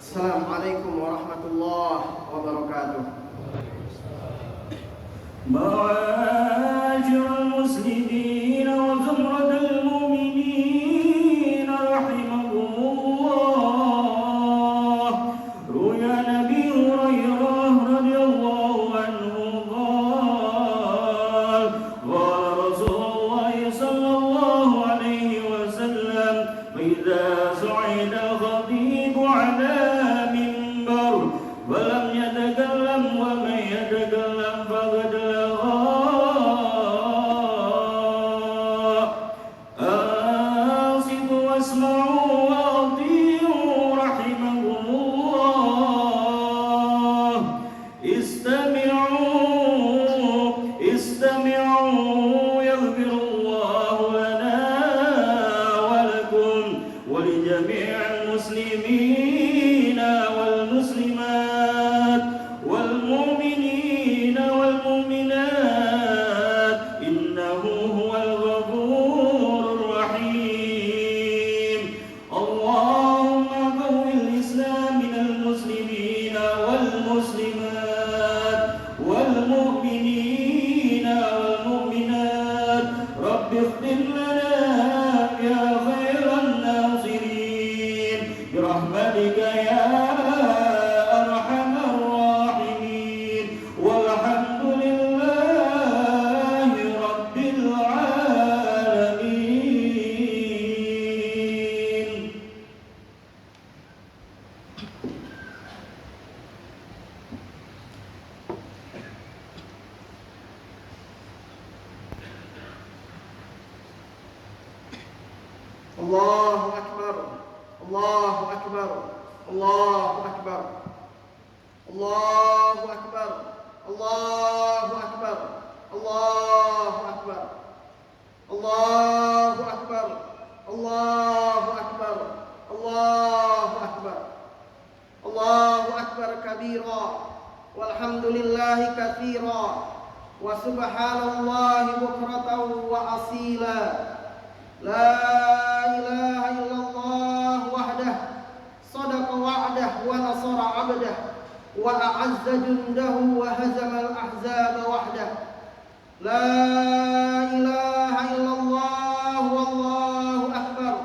Assalamualaikum warahmatullahi wabarakatuh. معاشر المسلمين وزمرة المؤمنين رحمكم الله. روي عن أبي هريرة رضي الله عنه قال قال رسول الله صلى الله عليه وسلم: فإذا صعد الخطيب على منبر ولم يتكلم ومن يتكلم فقد المسلمين والمسلمات والمؤمنين والمؤمنات إنه هو الغفور الرحيم. اللهم قوي الإسلام من المسلمين والمسلمات والمؤمنين والمؤمنات. رب اغفر لنا يا خير الناصرين برحمتك يا أرحم الراحمين. والحمد لله رب العالمين. Allahu Akbar, Allahu Akbar, Allahu Akbar, Allahu Akbar, Allahu Akbar, Allahu Akbar, Allahu Akbar, Allahu Akbar, Allahu Akbar, Allahu Akbar kabira, walhamdulillahi katsira, wa subhanallahi bukratan wa asila. La ilaha illallah wahdah sadaqa wa'dah wa nasara 'abdah wa a'azza jundahu wa hazama al-ahzaba wahdah. La ilaha illallah wallahu akbar.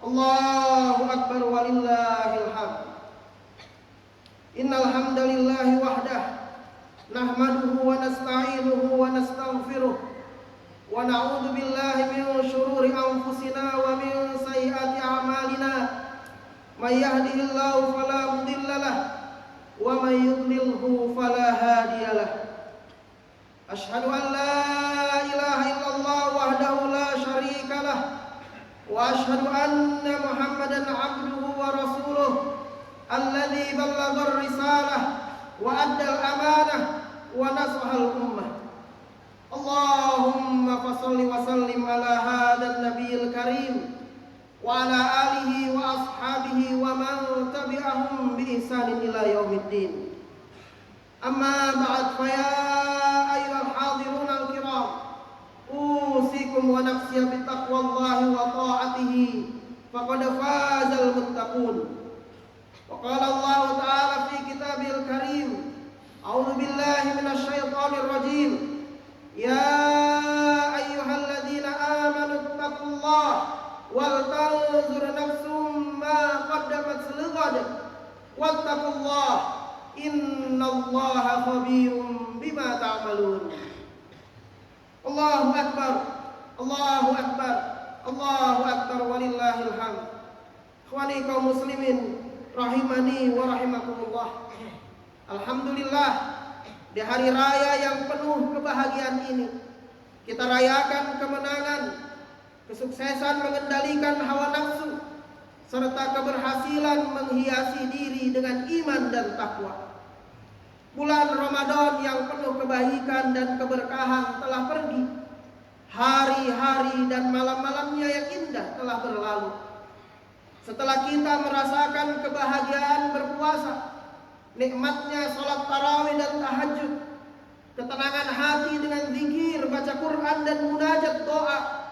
Allahu akbar walillahil hamd. Innal hamdalillahi wahdah nahmaduhu wa nasta'inuhu wa nastaghfiruh wa na'udzu billahi min shururi anfusina wa min sayyiati a'malina. May yahdihillahu fala mudilla lahu wa may yudlilhu fala hadiya lahu. Ashhadu an la ilaha illallah wahdahu la syarika lahu wa ashhadu anna Muhammadan 'abduhu wa rasuluh alladzi ballagha ar-risalah wa adda al-amanah wa nasaha al-ummah. Allahumma fasalli wa sallim ala hadzal nabiyil karim wa ala alihi wa ashabihi wa man tabi'ahum bi ihsanin ila yaumiddin. Amma ba'd, fa ya ayyuhal hadirun al-kiram, usikum wa nafsi bi taqwallahi wa ta'atihi faqad fazal muttaqun. Wa qala Allah ta'ala fi kitabil karim, a'udzu billahi minasy syaithanir rajim. Ya ayyuhalladzina amanu taqullaha wal tanzur nafsum ma qaddamat lighad wattaqullaha innallaha khabirum bima ta'malun. Allahu akbar, Allahu akbar, Allahu akbar walillahil hamd. Ikhwani kaum muslimin rahimani wa rahimakumullah. Alhamdulillah, di hari raya yang penuh kebahagiaan ini, kita rayakan kemenangan, kesuksesan mengendalikan hawa nafsu, serta keberhasilan menghiasi diri dengan iman dan takwa. Bulan Ramadan yang penuh kebaikan dan keberkahan telah pergi. Hari-hari dan malam-malamnya yang indah telah berlalu. Setelah kita merasakan kebahagiaan berpuasa, nikmatnya sholat tarawih dan tahajud, ketenangan hati dengan zikir, baca Quran dan munajat doa,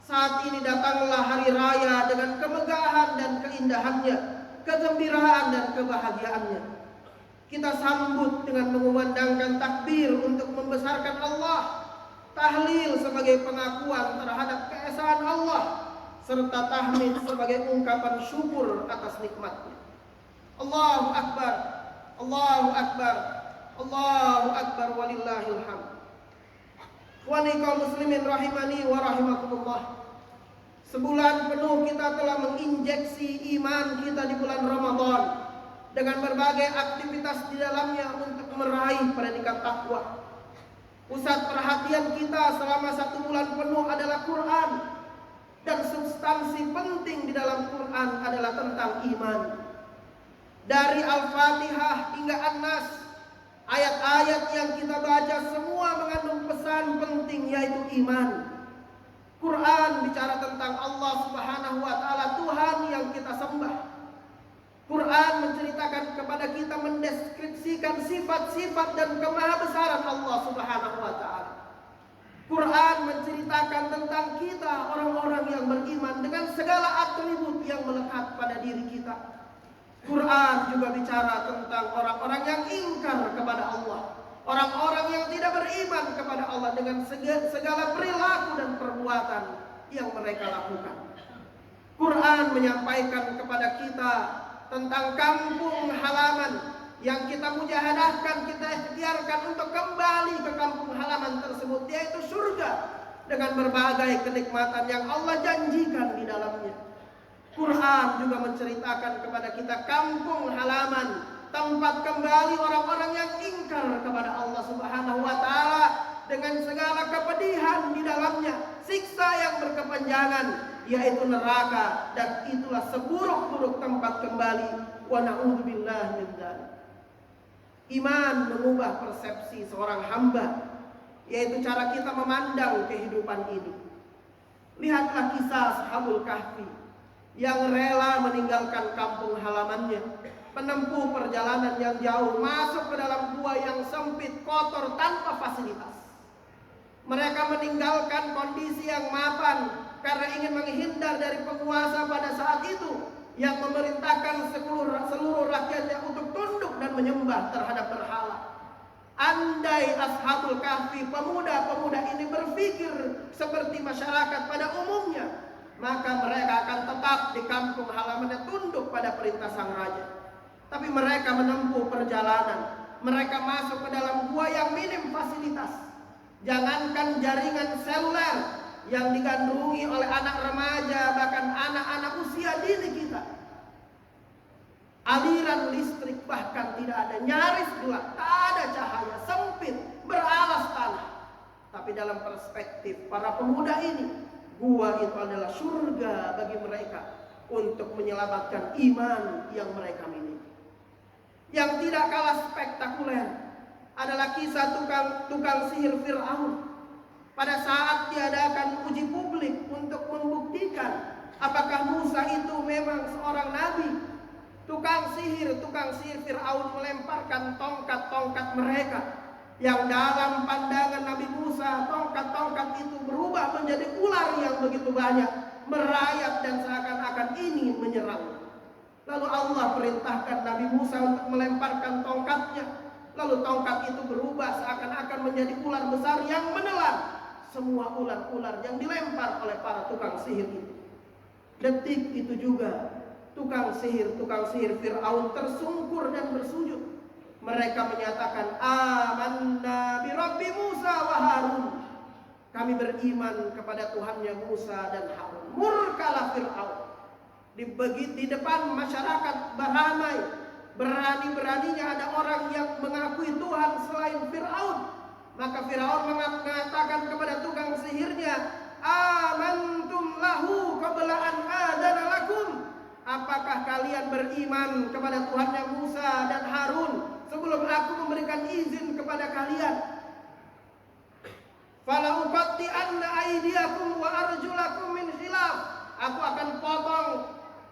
saat ini datanglah hari raya dengan kemegahan dan keindahannya, kegembiraan dan kebahagiaannya. Kita sambut dengan mengumandangkan takbir untuk membesarkan Allah, tahlil sebagai pengakuan terhadap keesaan Allah, serta tahmid sebagai ungkapan syukur atas nikmatnya. Allahu Akbar, Allahu Akbar, Allahu Akbar, walillahil hamd. Ikhwani kaum muslimin rahimani wa rahimakumullah. Sebulan penuh kita telah menginjeksi iman kita di bulan Ramadan dengan berbagai aktivitas di dalamnya untuk meraih predikat takwa. Pusat perhatian kita selama 1 bulan penuh adalah Quran, dan substansi penting di dalam Quran adalah tentang iman. Dari Al-Fatihah hingga An-Nas, ayat-ayat yang kita baca semua mengandung pesan penting, yaitu iman. Quran bicara tentang Allah Subhanahu wa taala, Tuhan yang kita sembah. Quran menceritakan kepada kita, mendeskripsikan sifat-sifat dan kemahabesaran Allah Subhanahu wa taala. Quran menceritakan tentang kita, orang-orang yang beriman, dengan segala atribut yang melekat pada diri kita. Quran juga bicara tentang orang-orang yang ingkar kepada Allah, orang-orang yang tidak beriman kepada Allah dengan segala perilaku dan perbuatan yang mereka lakukan. Quran menyampaikan kepada kita tentang kampung halaman yang kita mujahadahkan, kita ikhtiarkan untuk kembali ke kampung halaman tersebut, yaitu surga, dengan berbagai kenikmatan yang Allah janjikan di dalamnya. Quran juga menceritakan kepada kita kampung halaman, tempat kembali orang-orang yang ingkar kepada Allah Subhanahu wa taala, dengan segala kepedihan di dalamnya, siksa yang berkepanjangan, yaitu neraka, dan itulah seburuk-buruk tempat kembali. Wa na'udzubillahi min dzalik. Iman mengubah persepsi seorang hamba, yaitu cara kita memandang kehidupan ini. Lihatlah kisah Ashabul Kahfi yang rela meninggalkan kampung halamannya, menempuh perjalanan yang jauh, masuk ke dalam gua yang sempit, kotor, tanpa fasilitas. Mereka meninggalkan kondisi yang mapan karena ingin menghindar dari penguasa pada saat itu yang memerintahkan seluruh rakyatnya untuk tunduk dan menyembah terhadap berhala. Andai Ashabul Kahfi, pemuda-pemuda ini berpikir seperti masyarakat pada umumnya, maka mereka akan tetap di kampung halamannya, tunduk pada perintah sang raja. Tapi mereka menempuh perjalanan, mereka masuk ke dalam gua yang minim fasilitas. Jangankan jaringan seluler yang digandrungi oleh anak remaja, bahkan anak-anak usia dini kita, aliran listrik bahkan tidak ada, nyaris gelap, tak ada cahaya, sempit, beralas tanah. Tapi dalam perspektif para pemuda ini, gua itu adalah surga bagi mereka untuk menyelamatkan iman yang mereka miliki. Yang tidak kalah spektakuler adalah kisah tukang sihir Fir'aun. Pada saat diadakan uji publik untuk membuktikan apakah Musa itu memang seorang nabi, tukang sihir Fir'aun melemparkan tongkat-tongkat mereka, yang dalam pandangan Nabi Musa, tongkat-tongkat itu berubah menjadi ular yang begitu banyak, merayap dan seakan-akan ingin menyerang. Lalu Allah perintahkan Nabi Musa untuk melemparkan tongkatnya. Lalu tongkat itu berubah seakan-akan menjadi ular besar yang menelan semua ular-ular yang dilempar oleh para tukang sihir itu. Detik itu juga tukang sihir Fir'aun tersungkur dan bersujud. Mereka menyatakan, amanna bi Rabbi Musa wa Harun. Kami beriman kepada Tuhannya Musa dan Harun. Murkalah Fir'aun. Di depan masyarakat beramai, berani-beraninya ada orang yang mengakui Tuhan selain Fir'aun. Maka Fir'aun mengatakan kepada tukang sihirnya, amantum lahu qabla an adana lakum. Apakah kalian beriman kepada Tuhannya Musa dan Harun sebelum aku memberikan izin kepada kalian? Fala uqatti'anna aydiyakum wa arjulakum min khilaf. Aku akan potong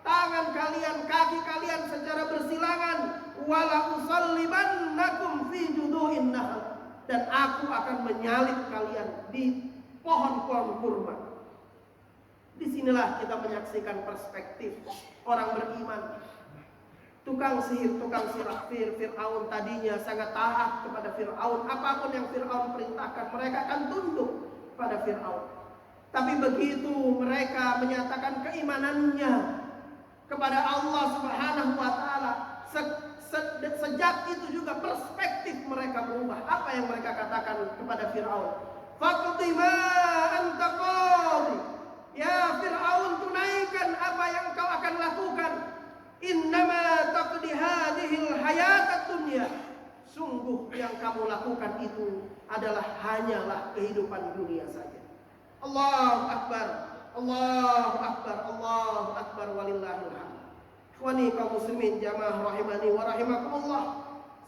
tangan kalian, kaki kalian secara bersilangan. Wala usallibannakum fi judu'in nahl. Dan aku akan menyalib kalian di pohon-pohon kurma. Disinilah kita menyaksikan perspektif orang beriman. Tukang sihir, tukang Fir'aun tadinya sangat taat kepada Fir'aun. Apapun yang Fir'aun perintahkan, mereka akan tunduk pada Fir'aun. Tapi begitu mereka menyatakan keimanannya kepada Allah Subhanahu wa Ta'ala, sejak itu juga perspektif mereka berubah. Apa yang mereka katakan kepada Fir'aun? Faqdi ma anta qadi. Ya Fir'aun, tunaikan apa yang kau akan lakukan. Innama taqdi hadhil hayatad dunya. Sungguh yang kamu lakukan itu adalah hanyalah kehidupan dunia saja. Allahu Akbar, Allahu Akbar, Allahu Akbar, walillahil hamd. Ikhwani kaum muslimin jamaah rahimani wa rahimakumullah.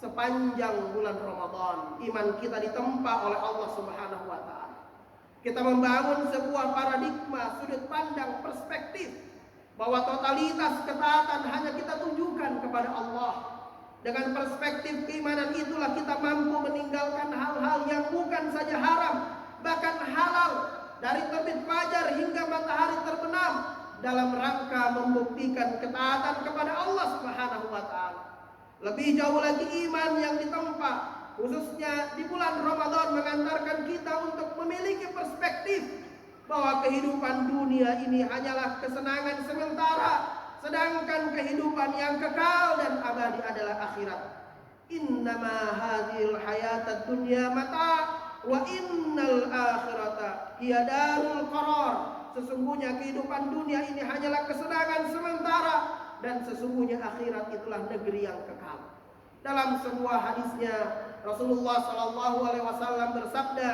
Sepanjang bulan Ramadan, iman kita ditempa oleh Allah Subhanahu wa Ta'ala. Kita membangun sebuah paradigma, sudut pandang, perspektif bahwa totalitas ketaatan hanya kita tunjukkan kepada Allah. Dengan perspektif keimanan itulah kita mampu meninggalkan hal-hal yang bukan saja haram, bahkan halal, dari terbit fajar hingga matahari terbenam, dalam rangka membuktikan ketaatan kepada Allah Subhanahu wa Ta'ala. Lebih jauh lagi iman yang ditempa khususnya di bulan Ramadan mengantarkan kita untuk memiliki perspektif bahwa kehidupan dunia ini hanyalah kesenangan sementara, sedangkan kehidupan yang kekal dan abadi adalah akhirat. Innama hadhil hayatad dunya mata wa innal akhirata hiya darul qarar. Sesungguhnya kehidupan dunia ini hanyalah kesenangan sementara dan sesungguhnya akhirat itulah negeri yang kekal. Dalam sebuah hadisnya Rasulullah SAW bersabda,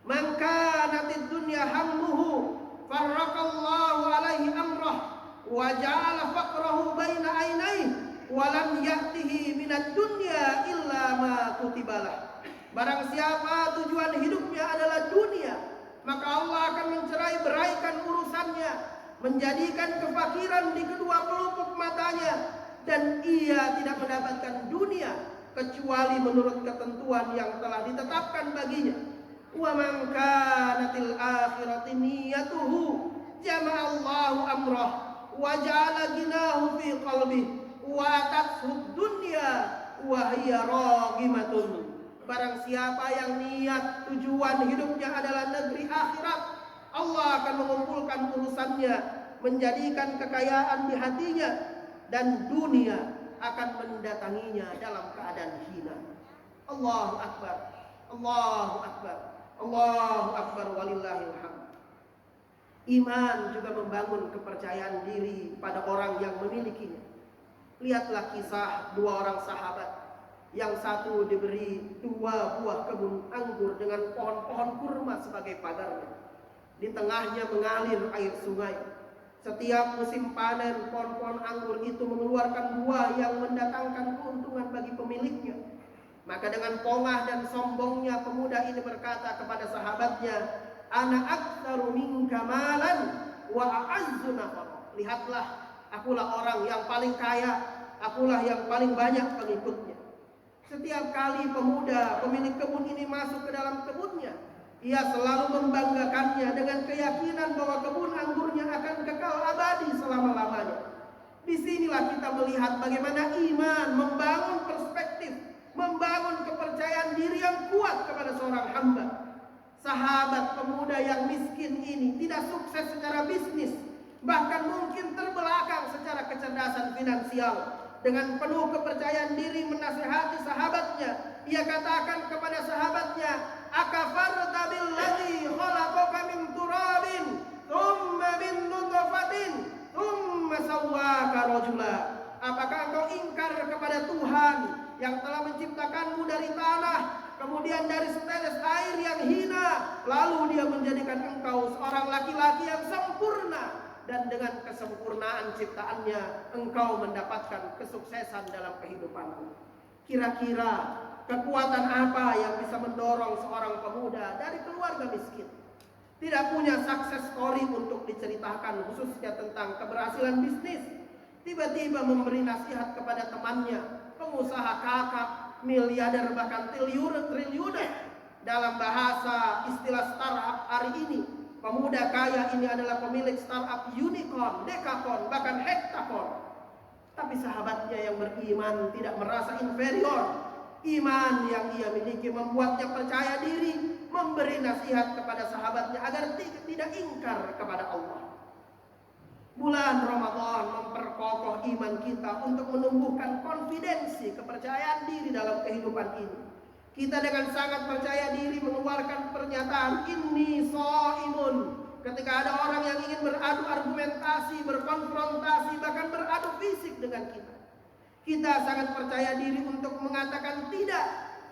"Man kanatid dunya hammuhu farraqallahu alaihi amrah wa ja'ala faqrahu baina ainaihi wa lam ya'tihi minad dunya illa ma kutibalah." Barang siapa tujuan hidupnya adalah dunia, maka Allah akan mencerai-beraikan urusannya, menjadikan kefakiran di kedua pelupuk matanya, dan ia tidak mendapatkan dunia kecuali menurut ketentuan yang telah ditetapkan baginya. Wa man kanatil akhirati niyatuhu jama'allahu amrah wa ja'ala ginahu fi qalbihi wa atathu dunya wa hiya raghimatun. Barang siapa yang niat tujuan hidupnya adalah negeri akhirat, Allah akan mengumpulkan urusannya, menjadikan kekayaan di hatinya, dan dunia akan mendatanginya dalam keadaan hina. Allahu Akbar, Allahu Akbar, Allahu Akbar, walillahil hamd. Iman juga membangun kepercayaan diri pada orang yang memilikinya. Lihatlah kisah dua orang sahabat. Yang satu diberi 2 buah kebun anggur dengan pohon-pohon kurma sebagai pagarnya. Di tengahnya mengalir air sungai. Setiap musim panen, pohon-pohon anggur itu mengeluarkan buah yang mendatangkan keuntungan bagi pemiliknya. Maka dengan pongah dan sombongnya pemuda ini berkata kepada sahabatnya, "Ana aktsaru minka malan wa a'azzu nafara." Lihatlah, akulah orang yang paling kaya, akulah yang paling banyak pengikutnya. Setiap kali pemuda pemilik kebun ini masuk ke dalam kebunnya, ia selalu membanggakannya dengan keyakinan bahwa kebun anggurnya akan kekal abadi selama-lamanya. Disinilah kita melihat bagaimana iman membangun perspektif, membangun kepercayaan diri yang kuat kepada seorang hamba. Sahabat pemuda yang miskin ini tidak sukses secara bisnis, bahkan mungkin terbelakang secara kecerdasan finansial. Dengan penuh kepercayaan diri menasihati sahabatnya, ia katakan kepada sahabatnya, "Akafarta billadzi khalaqaka min turabin, thumma min nutfatin, thumma sawwaka rajula." Apakah engkau ingkar kepada Tuhan yang telah menciptakanmu dari tanah, kemudian dari setetes air yang hina, lalu dia menjadikan engkau seorang laki-laki yang sempurna, dan dengan kesempurnaan ciptaannya engkau mendapatkan kesuksesan dalam kehidupanmu. Kira-kira kekuatan apa yang bisa mendorong seorang pemuda dari keluarga miskin, tidak punya success story untuk diceritakan khususnya tentang keberhasilan bisnis, tiba-tiba memberi nasihat kepada temannya, pengusaha kakap, miliarder bahkan triliuner. Dalam bahasa istilah startup hari ini, pemuda kaya ini adalah pemilik startup unicorn, dekakon, bahkan hektakon. Tapi sahabatnya yang beriman tidak merasa inferior. Iman yang ia miliki membuatnya percaya diri, memberi nasihat kepada sahabatnya agar tidak ingkar kepada Allah. Bulan Ramadan memperkokoh iman kita untuk menumbuhkan konfidensi, kepercayaan diri dalam kehidupan ini. Kita dengan sangat percaya diri mengeluarkan pernyataan inni shaimun. Ketika ada orang yang ingin beradu argumentasi, berkonfrontasi, bahkan beradu fisik dengan kita, kita sangat percaya diri untuk mengatakan tidak.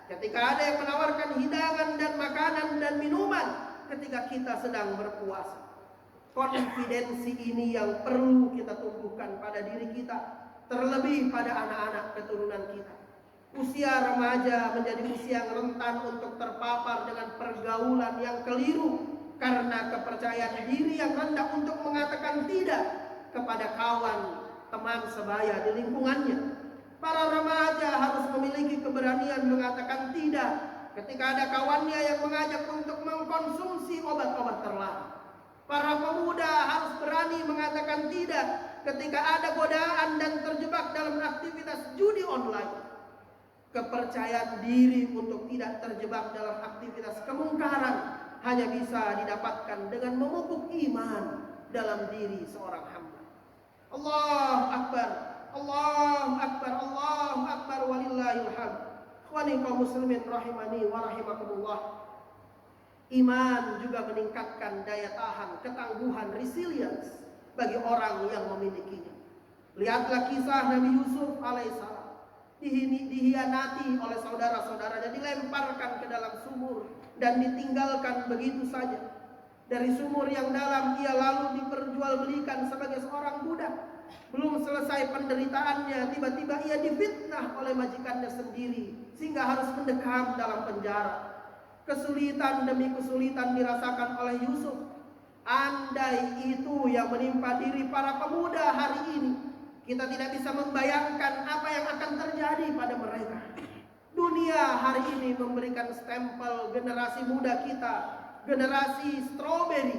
Ketika ada yang menawarkan hidangan dan makanan dan minuman ketika kita sedang berpuasa. Konfidensi ini yang perlu kita tumbuhkan pada diri kita, terlebih pada anak-anak keturunan kita. Usia remaja menjadi usia yang rentan untuk terpapar dengan pergaulan yang keliru karena kepercayaan diri yang rendah untuk mengatakan tidak kepada kawan, teman sebaya di lingkungannya. Para remaja harus memiliki keberanian mengatakan tidak ketika ada kawannya yang mengajak untuk mengkonsumsi obat-obat terlarang. Para pemuda harus berani mengatakan tidak ketika ada godaan dan terjebak dalam aktivitas judi online. Kepercayaan diri untuk tidak terjebak dalam aktivitas kemungkaran hanya bisa didapatkan dengan memupuk iman dalam diri seorang hamba. Allahu Akbar, Allahu Akbar, Allahu Akbar, walillahil hamd. Ikhwani kaum muslimin rahimani wa rahimakumullah. Iman juga meningkatkan daya tahan, ketangguhan, resilience bagi orang yang memilikinya. Lihatlah kisah Nabi Yusuf alaihissalam. Dihianati oleh saudara-saudaranya, dilemparkan ke dalam sumur dan ditinggalkan begitu saja. Dari sumur yang dalam ia lalu diperjualbelikan sebagai seorang budak. Belum selesai penderitaannya, tiba-tiba ia difitnah oleh majikannya sendiri sehingga harus mendekam dalam penjara. Kesulitan demi kesulitan dirasakan oleh Yusuf. Andai itu yang menimpa diri para pemuda hari ini, kita tidak bisa membayangkan apa yang akan terjadi pada mereka. Dunia hari ini memberikan stempel generasi muda kita, generasi stroberi,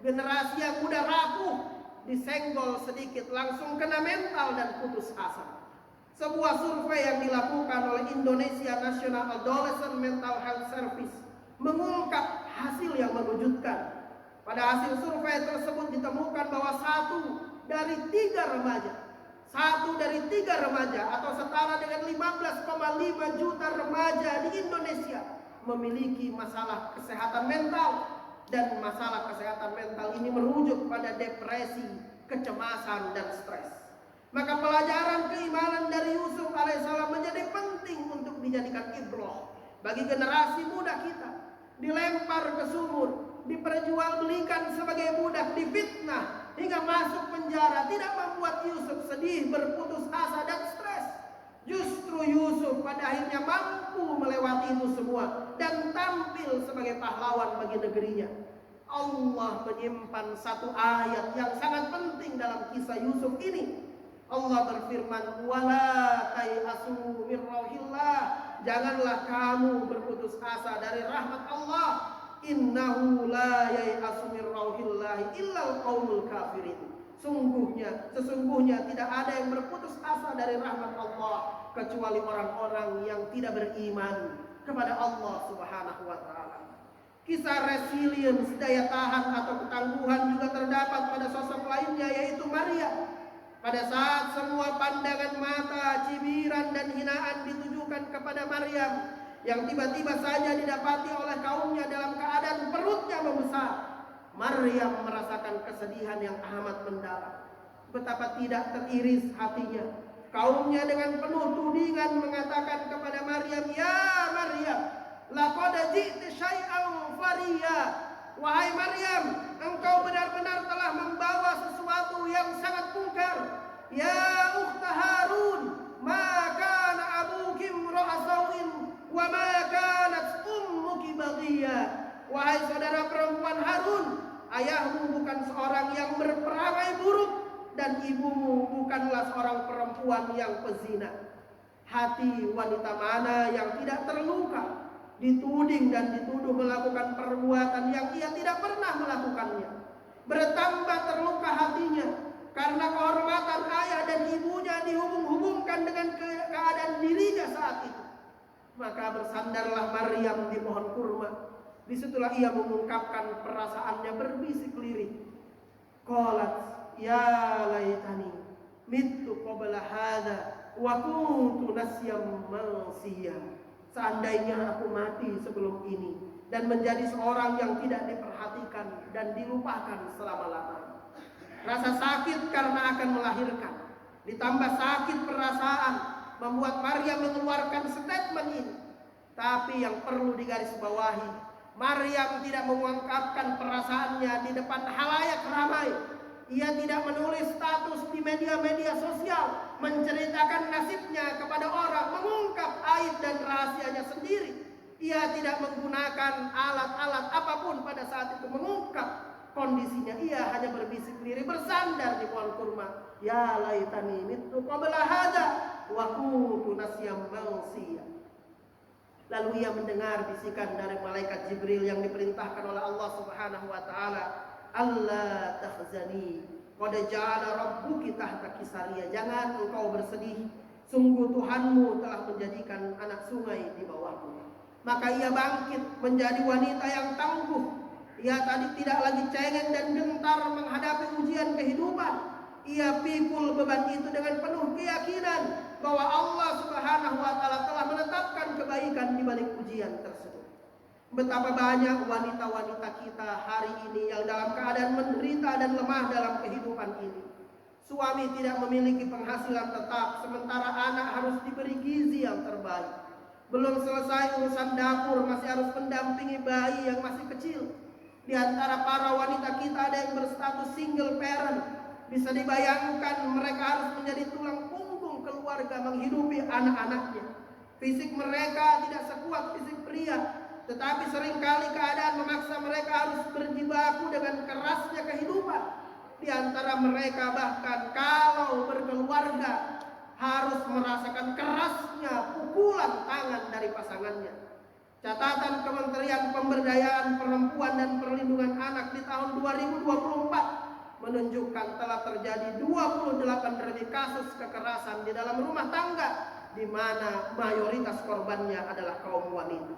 generasi yang mudah rapuh, disenggol sedikit langsung kena mental dan putus asa. Sebuah survei yang dilakukan oleh Indonesia National Adolescent Mental Health Service mengungkap hasil yang mengejutkan. Pada hasil survei tersebut ditemukan bahwa 1 dari 3 remaja atau setara dengan 15,5 juta remaja di Indonesia memiliki masalah kesehatan mental. Dan masalah kesehatan mental ini merujuk pada depresi, kecemasan, dan stres. Maka pelajaran keimanan dari Yusuf alaihissalam menjadi penting untuk dijadikan ibrah bagi generasi muda kita. Dilempar ke sumur, diperjualbelikan sebagai budak, difitnah hingga masuk penjara, tidak membuat Yusuf sedih, berputus asa dan stres. Justru Yusuf pada akhirnya mampu melewati itu semua dan tampil sebagai pahlawan bagi negerinya. Allah menyimpan satu ayat yang sangat penting dalam kisah Yusuf ini. Allah berfirman, "Wala tayasu mir rauhillah." Janganlah kamu berputus asa dari rahmat Allah. Innahu la yayasu mir rauhillah illal qaumul kafirin. Sesungguhnya tidak ada yang berputus asa dari rahmat Allah kecuali orang-orang yang tidak beriman kepada Allah Subhanahu wa taala. Kisah resilience, daya tahan atau ketangguhan juga terdapat pada sosok lainnya, yaitu Maria. Pada saat semua pandangan mata, cibiran dan hinaan ditujukan kepada Maryam, yang tiba-tiba saja didapati oleh kaumnya dalam keadaan perutnya membesar, Maryam merasakan kesedihan yang amat mendalam. Betapa tidak teriris hatinya. Kaumnya dengan penuh tudingan mengatakan kepada Maryam, "Ya Maryam, laqad ji'ti syai'an fariya." Wahai Maryam, engkau benar-benar telah membawa sesuatu yang sangat mungkar. Ya ukhta Harun, ma kana abuki imra'a sawin wa ma kanat ummuki baghiya. Wahai saudara perempuan Harun, ayahmu bukan seorang yang berperangai buruk dan ibumu bukanlah seorang perempuan yang pezina. Hati wanita mana yang tidak terluka dituding dan dituduh melakukan perbuatan yang ia tidak pernah melakukannya. Bertambah terluka hatinya karena kehormatan ayah dan ibunya dihubung-hubungkan dengan keadaan dirinya saat itu. Maka bersandarlah Maryam di pohon kurma. Disitulah ia mengungkapkan perasaannya berbisik lirih. Qalat ya laitani mittu qabla hadza wa kuntu nasyam mansiya. Seandainya aku mati sebelum ini dan menjadi seorang yang tidak diperhatikan dan dilupakan selama-lamanya. Rasa sakit karena akan melahirkan, ditambah sakit perasaan, membuat Maryam mengeluarkan statement ini. Tapi yang perlu digarisbawahi, Maryam tidak mengungkapkan perasaannya di depan halayak ramai. Ia tidak menulis status di media-media sosial, menceritakan nasibnya kepada orang, mengungkap aib dan rahasianya sendiri. Ia tidak menggunakan alat-alat apapun pada saat itu mengungkap kondisinya. Ia hanya berbisik lirih bersandar di pohon kurma. Ya laitani mittu qabla hadza wa kuntu nasyam mansiya. Lalu ia mendengar bisikan dari malaikat Jibril yang diperintahkan oleh Allah Subhanahu wa taala, "Allah tahzani, qad ja'ala rabbuki tahtaki sariya." Jangan engkau bersedih, sungguh Tuhanmu telah menjadikan anak sungai di bawahmu. Maka ia bangkit menjadi wanita yang tangguh. Ia tadi tidak lagi cengeng dan gentar menghadapi ujian kehidupan. Ia pikul beban itu dengan penuh keyakinan bahwa Allah Subhanahu wa taala telah menetapkan kebaikan di balik ujian tersebut. Betapa banyak wanita-wanita kita hari ini yang dalam keadaan menderita dan lemah dalam kehidupan ini. Suami tidak memiliki penghasilan tetap, sementara anak harus diberi gizi yang terbaik. Belum selesai urusan dapur, masih harus mendampingi bayi yang masih kecil. Di antara para wanita kita ada yang berstatus single parent. Bisa dibayangkan mereka harus menjadi tulang punggung keluarga menghidupi anak-anaknya. Fisik mereka tidak sekuat fisik pria, tetapi seringkali keadaan memaksa mereka harus berjibaku dengan kerasnya kehidupan. Di antara mereka bahkan kalau berkeluarga harus merasakan kerasnya pukulan tangan dari pasangannya. Catatan Kementerian Pemberdayaan Perempuan dan Perlindungan Anak di tahun 2024 menunjukkan telah terjadi 28.000 kasus kekerasan di dalam rumah tangga, di mana mayoritas korbannya adalah kaum wanita.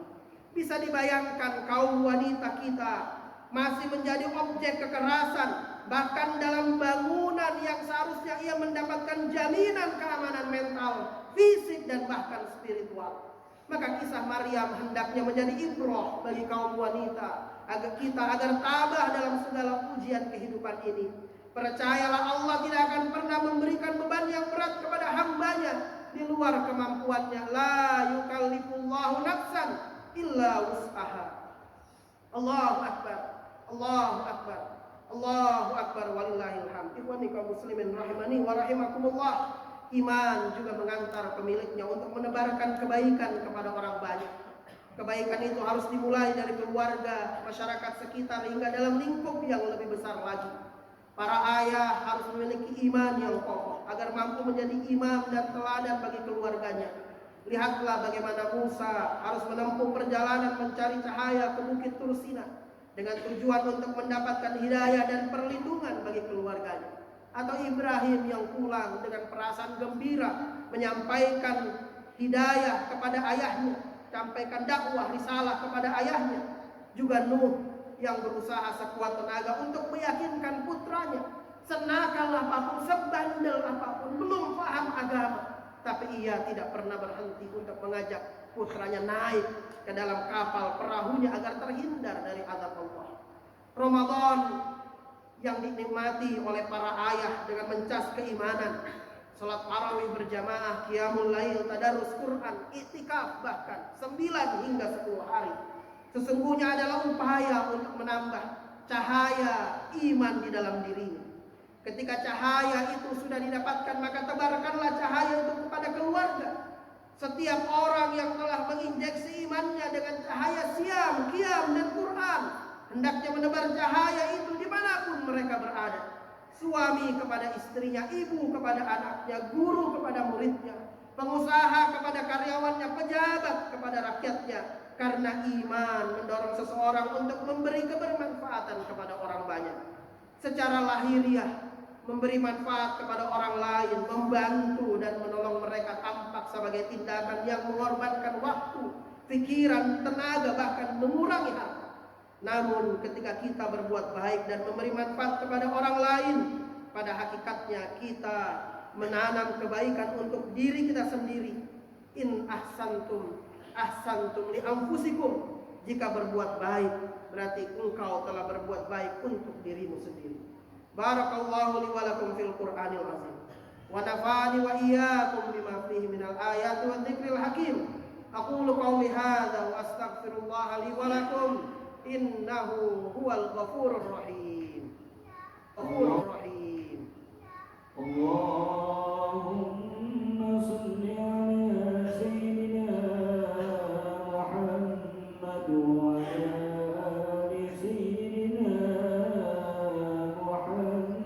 Bisa dibayangkan kaum wanita kita masih menjadi objek kekerasan, bahkan dalam bangunan yang seharusnya ia mendapatkan jaminan keamanan mental, fisik, dan bahkan spiritual. Maka kisah Maryam hendaknya menjadi ibrah bagi kaum wanita, agar tabah dalam segala ujian kehidupan ini. Percayalah, Allah tidak akan pernah memberikan beban yang berat kepada hambanya di luar kemampuannya. La yukallifullahu nafsan illa wus'aha. Allahu akbar, Allahu akbar, Allahu akbar, walillahil hamd. Ikhwani kaum muslimin rahimani wa rahimakumullah. Iman juga mengantar pemiliknya untuk menebarkan kebaikan kepada orang banyak. Kebaikan itu harus dimulai dari keluarga, masyarakat sekitar, hingga dalam lingkup yang lebih besar lagi. Para ayah harus memiliki iman yang kokoh agar mampu menjadi imam dan teladan bagi keluarganya. Lihatlah bagaimana Musa harus menempuh perjalanan mencari cahaya ke Bukit Tursina dengan tujuan untuk mendapatkan hidayah dan perlindungan bagi keluarganya. Atau Ibrahim yang pulang dengan perasaan gembira menyampaikan hidayah kepada ayahnya, sampaikan dakwah risalah kepada ayahnya. Juga Nuh yang berusaha sekuat tenaga untuk meyakinkan putranya, senakal apapun, sebandel apapun, belum paham agama, tapi ia tidak pernah berhenti untuk mengajak putranya naik ke dalam kapal perahunya agar terhindar dari azab Allah. Ramadan yang dinikmati oleh para ayah dengan mencas keimanan, salat tarawih berjamaah, qiyamul lail, tadarus Quran, iktikaf, bahkan 9 hingga 10 hari. Sesungguhnya adalah upaya untuk menambah cahaya iman di dalam dirinya. Ketika cahaya itu sudah didapatkan, maka tebarkanlah cahaya itu kepada keluarga. Setiap orang yang telah menginjeksi imannya dengan cahaya siam, qiyam, dan Quran, hendaknya menebar cahaya itu dimanapun mereka berada. Suami kepada istrinya, ibu kepada anaknya, guru kepada muridnya, pengusaha kepada karyawannya, pejabat kepada rakyatnya. Karena iman mendorong seseorang untuk memberi kebermanfaatan kepada orang banyak. Secara lahiriah, memberi manfaat kepada orang lain, membantu dan menolong mereka tampak sebagai tindakan yang mengorbankan waktu, pikiran, tenaga, bahkan mengurangi harta. Namun ketika kita berbuat baik dan memberi manfaat kepada orang lain, pada hakikatnya kita menanam kebaikan untuk diri kita sendiri. In ahsantum ahsantum li anfusikum. Jika berbuat baik, berarti engkau telah berbuat baik untuk dirimu sendiri. Barakallahu li wa lakum fil Qur'anil azim. Wa nafa'ani wa iyyakum bima fihi minal ayati wa dzikril hakim. Aqulu qawli hadza wa astaghfirullah li wa lakum innahu huwal ghafurur rahim. Ghafurur rahim. Allahumma shalli ala sayyidina Muhammad wa ala ali sayyidina Muhammad.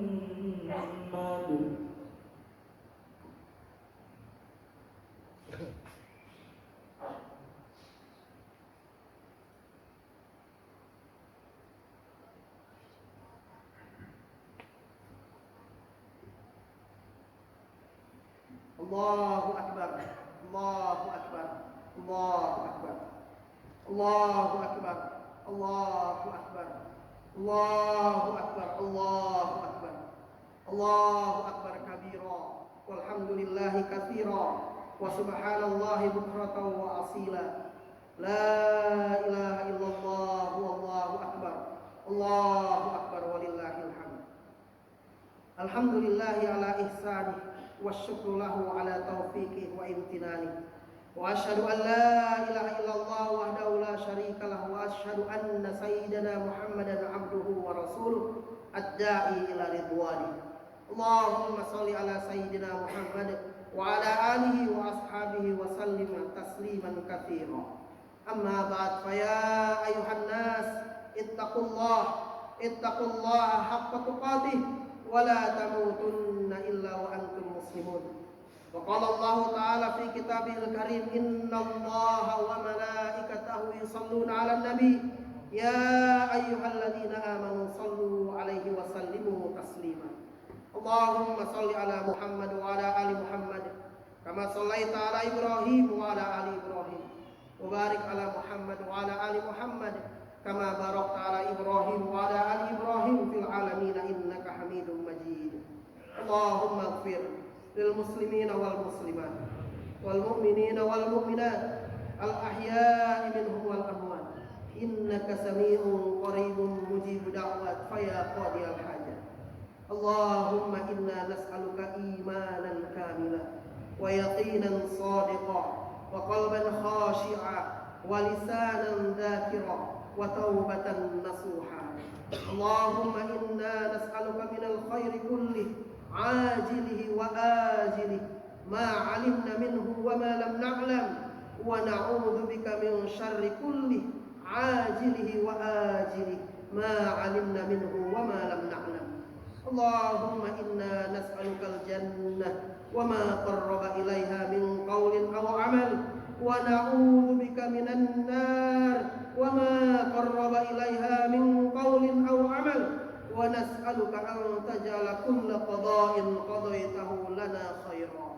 Allahu akbar. Allahu akbar. Allahu akbar. Allahu akbar. Allahu akbar. Allahu akbar. Allahu akbar. Allahu akbar kabira. Walhamdulillahi katsira. Wa subhanallahi bukratan wa asila. La ilaha illallah wallahu akbar. Allahu akbar walillahil hamd. Alhamdulillahi ala ihsanih. والشكر له على توفيقه وامتنانه وأشهد أن لا إله إلا الله وحده لا شريك له وأشهد أن سيدنا محمدا عبده ورسوله الداعي إلى رضوانه اللهم صل على سيدنا محمد وعلى آله وأصحابه وسلم تسليما كثيرا أما بعد فيا أيها الناس اتقوا الله حق تقاته ولا تموتن إلا وأنتم مسلمون وقال الله تعالى في كتابه الكريم إن الله وملائكته يصلون على النبي يا أيها الذين آمنوا صلوا عليه وسلموا تسليما اللهم صل على محمد وعلى آل محمد كما صليت على إبراهيم وعلى آل إبراهيم وبارك على محمد وعلى آل محمد كما باركت على إبراهيم وعلى آل إبراهيم في العالمين إنك حميد مجيد اللهم اغفر للمسلمين والمسلمات والمؤمنين والمؤمنات الأحياء منهم والأموات إنك سميع قريب مجيب دعوات فيا قاضي الحاجة اللهم إنا نسألك إيمانا كاملا ويقينا صادقا وقلبا خاشعا ولسانا ذاكرا وتوبة نصوحا اللهم إنا نسألك من الخير كله عاجله وآجله ما علمنا منه وما لم نعلم ونعوذ بك من شر كله عاجله وآجله ما علمنا منه وما لم نعلم اللهم إنا نسألك الجنة وما قرب إليها من قول أو عمل ونعوذ بك من النار وما قرب إليها من قول أو عمل ونسألك أن تجعل كل قضاء قضيته لنا خيرا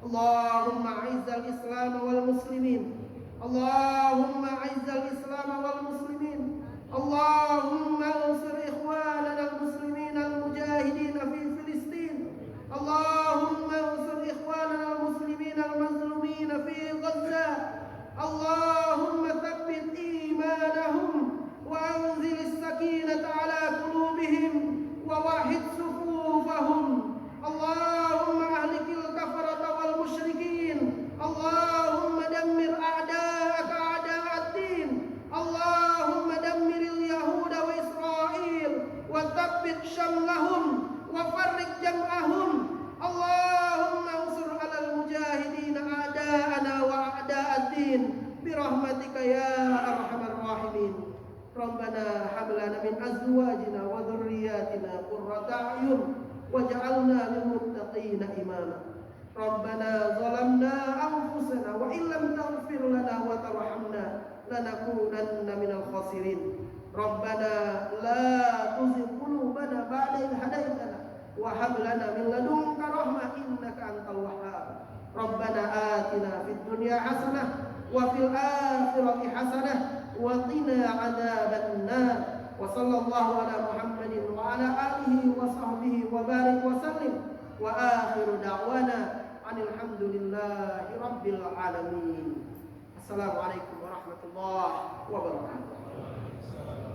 اللهم أعز الإسلام والمسلمين اللهم أعز الإسلام والمسلمين اللهم انصر إخواننا المسلمين المجاهدين في فلسطين اللهم انصر إخواننا المسلمين المظلومين في غزة اللهم ثبت إيمانهم وأنزل السكينة على قلوبهم ووحد صفوفهم اللهم أهلك الكفرة والمشركين اللهم دمر أعداءك أعداء الدين اللهم دمر اليهود وإسرائيل وثبت شملهم وفرق جمعهم اللهم انصر على المجاهدين أعداءنا وأعداء الدين برحمتك يا أرحم الراحمين ربنا هب لنا من أزواجنا وذرياتنا قرة أعين واجعلنا للمتقين إماما ربنا ظلمنا أنفسنا وإن لم تغفر لنا وترحمنا لنكونن من الخاسرين ربنا لا تزغ قلوبنا بعد إذ هديتنا wa hab lana min ladunka rahmah innaka antal wahhab. Rabbana atina fid dunya hasanah wa fil akhirati hasanah wa qina adzaban nar. Wa sallallahu ala Muhammadin wa ala alihi wa sahbihi wa barik wa sallim. Wa akhiru da'wana alhamdulillahi rabbil alamin. Assalamualaikum warahmatullahi wabarakatuh.